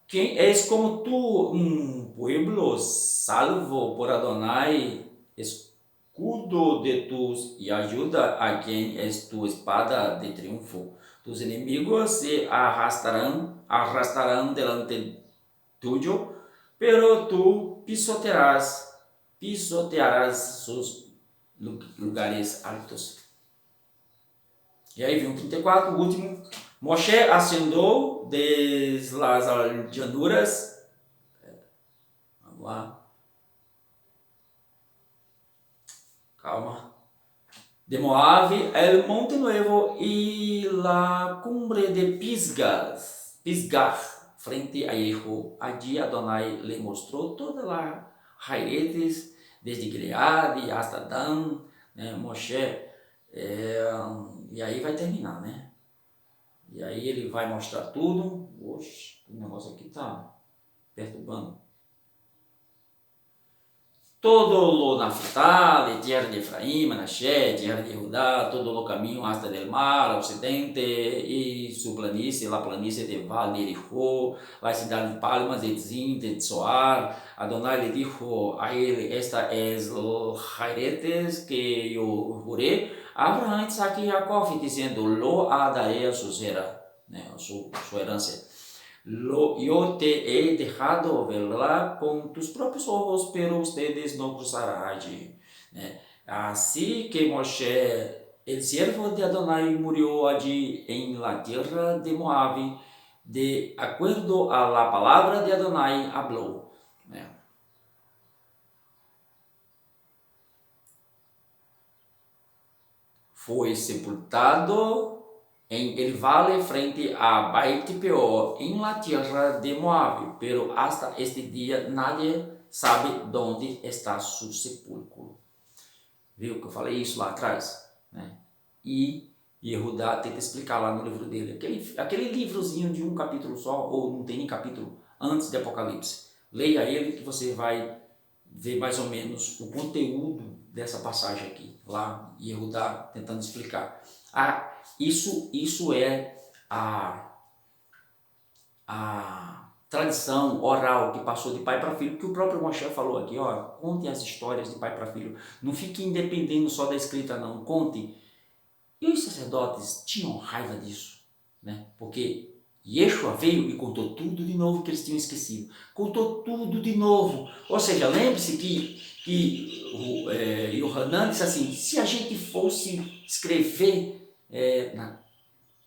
[SPEAKER 1] quem és como tu, um pueblo salvo por Adonai, escudo de tus e ajuda a quem és tu espada de triunfo. Tus inimigos se arrastarán delante tuyo, pero tú pisotearás sus lugares altos. E aí vem o 34, o último, Moshe ascendeu desde las llanuras, vamos lá, calma, de Moab, el Monte Nuevo y la cumbre de Pisgah, frente a Jericó. Allí Adonai le mostró todas las jairetes, desde Gilead hasta Dan, né? Moshe, e aí vai terminar, né? E aí ele vai mostrar tudo. Oxe, o negócio aqui tá perturbando. Todo o Naftali, tierra de Efraim, Manassés, tierra de Judá, todo o caminho hasta del mar, occidente, e su planície, la planície de Val de Jericó, la cidade de Palmas, de Zin, de Zoar. Adonai le dijo a ele, esta es el jairetes que yo juré a Abraham, Isaac e Jacob, dizendo, lo daré a su herança. Yo te he dejado verla con tus propios ojos, pero ustedes no cruzarán allí. Así que Moshe, el siervo de Adonai, murió allí en la tierra de Moab, de acuerdo a la palabra de Adonai habló. Foi sepultado en el valle frente a Beit-peor, en la tierra de Moab, pero hasta este día nadie sabe dónde está su sepulcro. Viu que eu falei isso lá atrás? Né? E Yehudá tenta explicar lá no livro dele, aquele livrozinho de um capítulo só, ou não tem nem capítulo, antes de Apocalipse. Leia ele que você vai ver mais ou menos o conteúdo dessa passagem aqui, lá Yehudá tentando explicar. Isso é a tradição oral que passou de pai para filho, que o próprio Moshe falou aqui, ó, conte as histórias de pai para filho, não fique dependendo só da escrita não, conte. E os sacerdotes tinham raiva disso, né? Porque Yeshua veio e contou tudo de novo que eles tinham esquecido, contou tudo de novo, ou seja, lembre-se que Yohanan disse assim, se a gente fosse escrever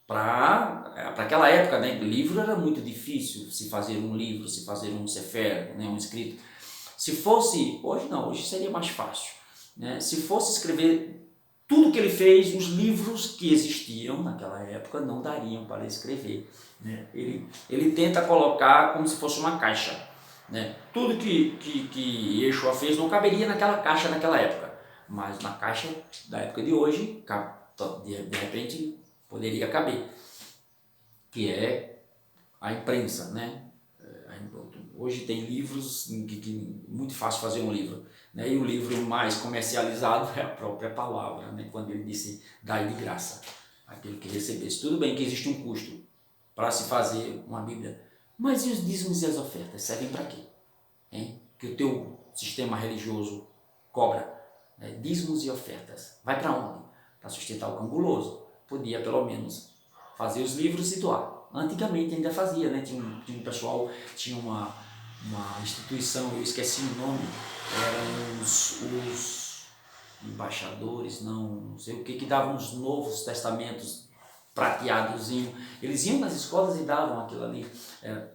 [SPEAKER 1] para aquela época, né, livro era muito difícil, se fazer um livro, se fazer um sefer, né, um escrito. Se fosse, hoje não, hoje seria mais fácil, né, se fosse escrever tudo que ele fez, os livros que existiam naquela época não dariam para escrever, né. Ele tenta colocar como se fosse uma caixa, né, tudo que Yeshua fez não caberia naquela caixa naquela época, mas na caixa da época de hoje, de repente poderia caber, que é a imprensa, né? Hoje tem livros que muito fácil fazer um livro, né? E o livro mais comercializado é a própria palavra, né? Quando ele disse dai de graça, aquele que recebesse. Tudo bem que existe um custo para se fazer uma Bíblia, mas e os dízimos e as ofertas servem para quê? Hein? Que o teu sistema religioso cobra, né? Dízimos e ofertas, vai para onde? Para sustentar o canguloso. Podia pelo menos fazer os livros e doar. Antigamente ainda fazia, né? Tinha um pessoal, tinha uma instituição, eu esqueci o nome, eram os embaixadores, não sei o que davam os novos testamentos prateados. Eles iam nas escolas e davam aquilo ali.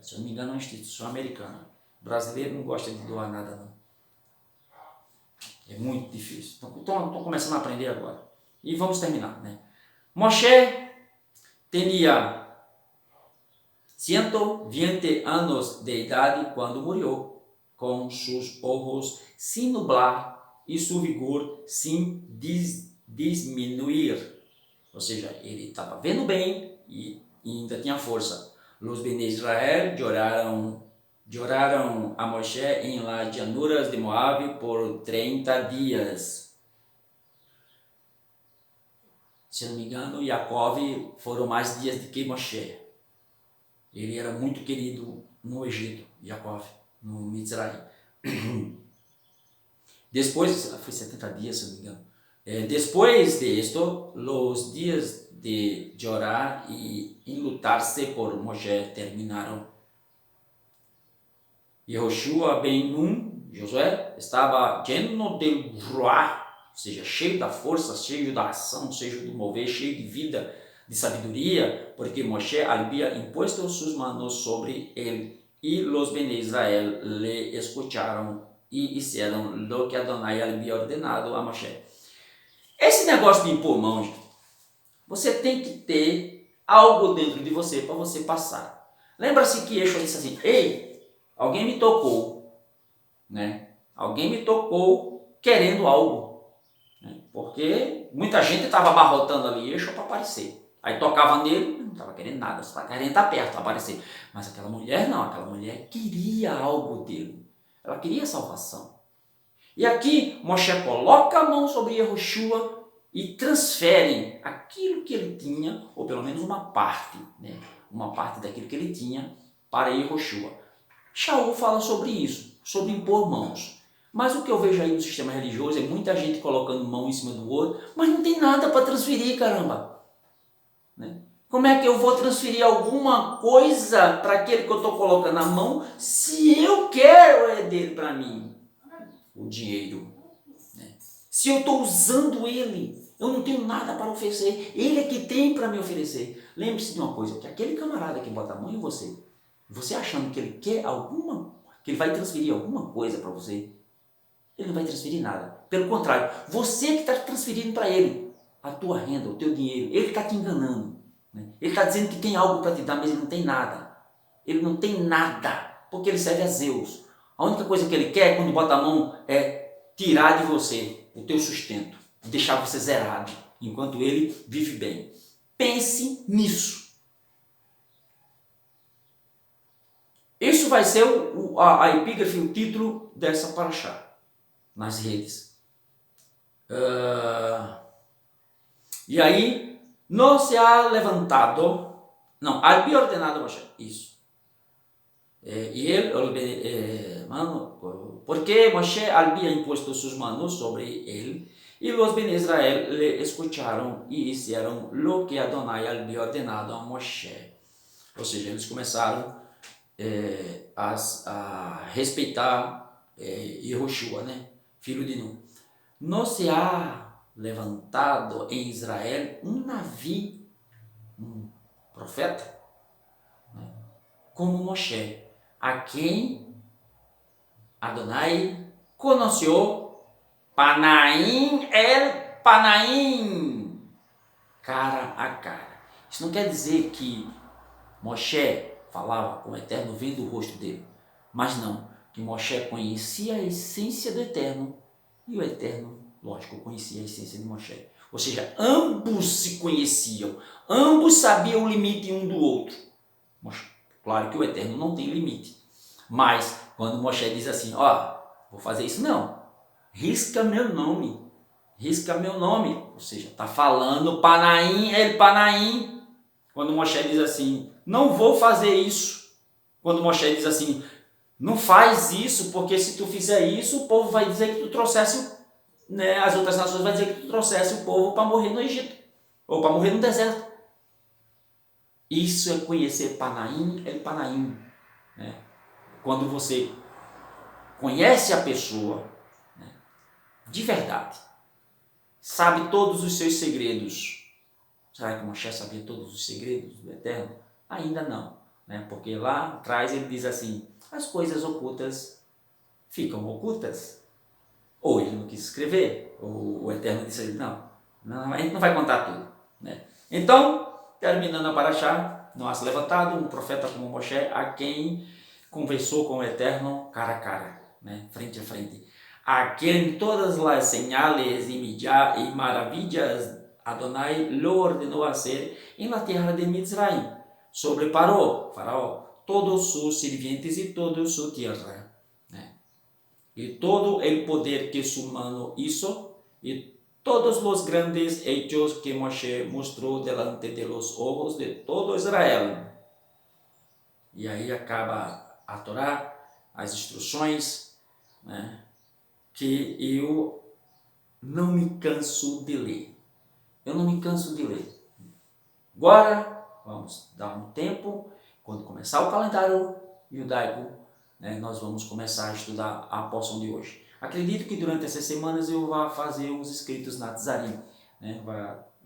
[SPEAKER 1] Se eu não me engano, é uma instituição americana. O brasileiro não gosta de doar nada, não. É muito difícil. Então, estou começando a aprender agora. E vamos terminar, né? Moshe tinha 120 anos de idade quando morreu, com seus olhos sem nublar e seu vigor sem diminuir. Ou seja, ele estava vendo bem e ainda tinha força. Os Bene Israel lloraram a Moshe em las llanuras de Moab por 30 dias. Se não me engano, Jacob foram mais dias do que Moshe. Ele era muito querido no Egito, Jacob, no Mitzrayim. Depois, foi 70 dias, se não me engano. Después de esto, los días de llorar y enlutarse por Moshe terminaron. Yehoshua ben Nun, Josué, estava lleno de ruah, ou seja, cheio da força, cheio da ação, cheio do mover, cheio de vida, de sabedoria, porque Moshe había impuesto sus manos sobre él y los Bene Israel le escucharon e hicieron lo que Adonai havia ordenado a Moshe. Esse negócio de impor mãos, você tem que ter algo dentro de você para você passar. Lembra-se que Yeshua disse assim, ei, alguém me tocou, né? Alguém me tocou querendo algo, né? Porque muita gente estava abarrotando ali Yeshua para aparecer. Aí tocava nele, não estava querendo nada, só estava querendo estar perto, aparecer. Mas aquela mulher não, aquela mulher queria algo dele. Ela queria salvação. E aqui Moshe coloca a mão sobre Yehoshua e transfere aquilo que ele tinha, ou pelo menos uma parte, né? Uma parte daquilo que ele tinha para Yehoshua. Shaul fala sobre isso, sobre impor mãos. Mas o que eu vejo aí no sistema religioso é muita gente colocando mão em cima do outro, mas não tem nada para transferir, caramba. Né? Como é que eu vou transferir alguma coisa para aquele que eu estou colocando na mão se eu quero é dele para mim? O dinheiro. Né? Se eu estou usando ele, eu não tenho nada para oferecer. Ele é que tem para me oferecer. Lembre-se de uma coisa, que aquele camarada que bota a mão em você, você achando que ele quer que ele vai transferir alguma coisa para você, ele não vai transferir nada. Pelo contrário, você que está transferindo para ele a tua renda, o teu dinheiro. Ele está te enganando. Né? Ele está dizendo que tem algo para te dar, mas ele não tem nada. Ele não tem nada, porque ele serve a Zeus. A única coisa que ele quer, quando bota a mão, é tirar de você o teu sustento, deixar você zerado, enquanto ele vive bem. Pense nisso. Isso vai ser a epígrafe, o título dessa paraxá, nas redes. E aí, não se ha levantado, não, havia ordenado Moshe, isso. E ele, porque Moshe había impuesto sus manos sobre él, y los Ben Israel le escucharon y hicieron lo que Adonai había ordenado a Moshe. Ou seja, eles começaram a respeitar Yehoshua, né? Filho de Nun. Não se ha levantado em Israel um Navi, um profeta, né? Como Moshe, a quem Adonai conheceu Panaim el Panaim, cara a cara. Isso não quer dizer que Moshe falava com o Eterno vendo o rosto dele, mas não, que Moshe conhecia a essência do Eterno e o Eterno, lógico, conhecia a essência de Moshe. Ou seja, ambos se conheciam, ambos sabiam o limite um do outro. Claro que o Eterno não tem limite, mas quando Moshe diz assim, vou fazer isso não, risca meu nome, ou seja, está falando Panaim el Panaim. Quando Moshe diz assim, não vou fazer isso, quando Moshe diz assim, não faz isso, porque se tu fizer isso, o povo vai dizer que tu trouxesse, né, as outras nações vão dizer que tu trouxesse o povo para morrer no Egito, ou para morrer no deserto. Isso é conhecer Panaim el Panaim. Né? Quando você conhece a pessoa, né, de verdade, sabe todos os seus segredos. Será que Moshe sabia todos os segredos do Eterno? Ainda não, né? Porque lá atrás ele diz assim, as coisas ocultas ficam ocultas. Ou ele não quis escrever, ou o Eterno disse a ele, não, a gente não vai contar tudo. Né? Então, terminando a paraxá, não há se levantado um profeta como Moshe, a quem conversou com o Eterno cara a cara, né? Frente a frente. A quem todas as señales y maravillas Adonai lo ordenou a hacer en la tierra de Mizraim, sobre Faraó, todos sus sirvientes y toda su tierra. Né? Y todo el poder que su mano hizo, y todos los grandes hechos que Moshe mostrou delante de los ojos de todo Israel. E aí acaba a Torá, as instruções, né? Que eu não me canso de ler. Eu não me canso de ler. Agora, vamos dar um tempo, quando começar o calendário judaico, né, nós vamos começar a estudar a porção de hoje. Acredito que durante essas semanas eu vá fazer uns escritos na Tzarim, né,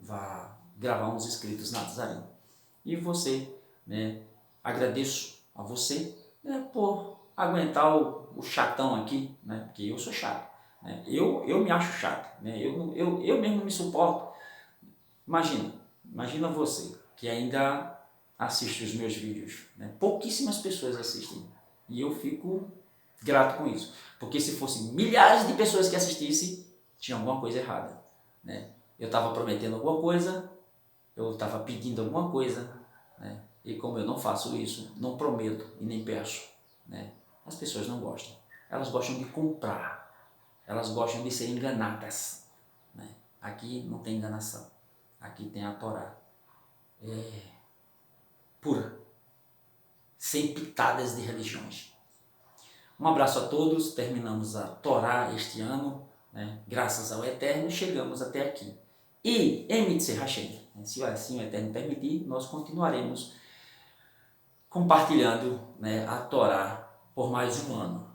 [SPEAKER 1] vá gravar uns escritos na Tzarim. E você, né, agradeço a você, né, por aguentar o chatão aqui, né, porque eu sou chato, né, eu me acho chato, né, eu mesmo não me suporto. Imagina você que ainda assiste os meus vídeos, né, pouquíssimas pessoas assistem e eu fico grato com isso, porque se fossem milhares de pessoas que assistissem, tinha alguma coisa errada, né? Eu estava prometendo alguma coisa, eu estava pedindo alguma coisa, né? E como eu não faço isso, não prometo e nem peço, né? As pessoas não gostam. Elas gostam de comprar, elas gostam de ser enganadas, né? Aqui não tem enganação, aqui tem a Torá, pura, sem pitadas de religiões. Um abraço a todos, terminamos a Torá este ano, né? Graças ao Eterno chegamos até aqui. E Emitze Hashem, se assim o Eterno permitir, nós continuaremos compartilhando, né, a Torá por mais um ano.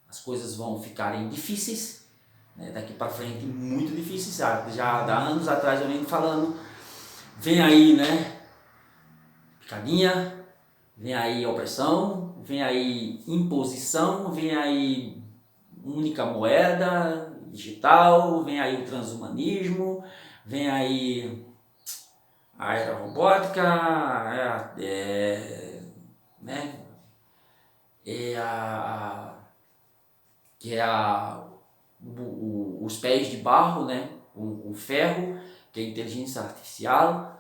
[SPEAKER 1] As coisas vão ficarem difíceis, né, daqui para frente muito difíceis, já há anos atrás eu venho falando, vem aí, né, picadinha, vem aí opressão, vem aí imposição, vem aí única moeda digital, vem aí o transhumanismo, vem aí a era robótica, né? Os pés de barro, né? O ferro, que é a inteligência artificial,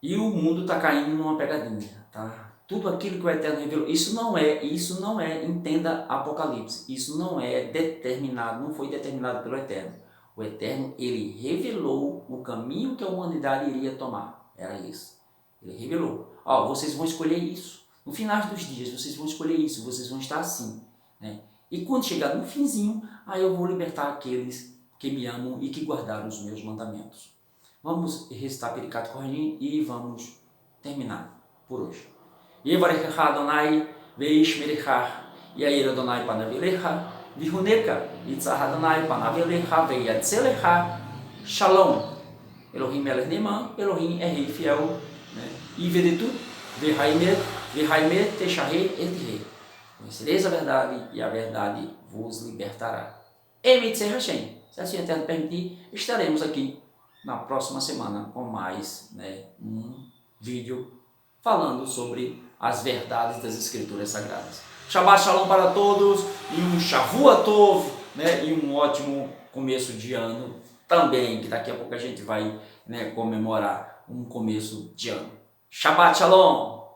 [SPEAKER 1] e o mundo está caindo numa pegadinha, tá? Tudo aquilo que o Eterno revelou, isso não é, entenda Apocalipse, isso não é determinado, não foi determinado pelo Eterno. O Eterno, ele revelou o caminho que a humanidade iria tomar, era isso. Ele revelou, ó, vocês vão escolher isso, no final dos dias vocês vão escolher isso, vocês vão estar assim, né? E quando chegar no finzinho, aí eu vou libertar aqueles que me amam e que guardaram os meus mandamentos. Vamos recitar Pericat Kohanim e vamos terminar por hoje. Yevarechecha Adonai veishmerecha, Yair Adonai panav elecha, vihuneka yitzhak Adonai panav elecha veyatzelecha shalom. Elohim melech neman, Elohim é rei fiel, né? E vedetu vehaimet tesharei etirei. Conhecereis a verdade e a verdade vos libertará. Emitze Hashem. Se assim o Eterno permitir, estaremos aqui na próxima semana com mais, né, um vídeo falando sobre as verdades das Escrituras Sagradas. Shabbat Shalom para todos e um Shavua Tov, né, e um ótimo começo de ano também, que daqui a pouco a gente vai, né, comemorar um começo de ano. Shabbat Shalom!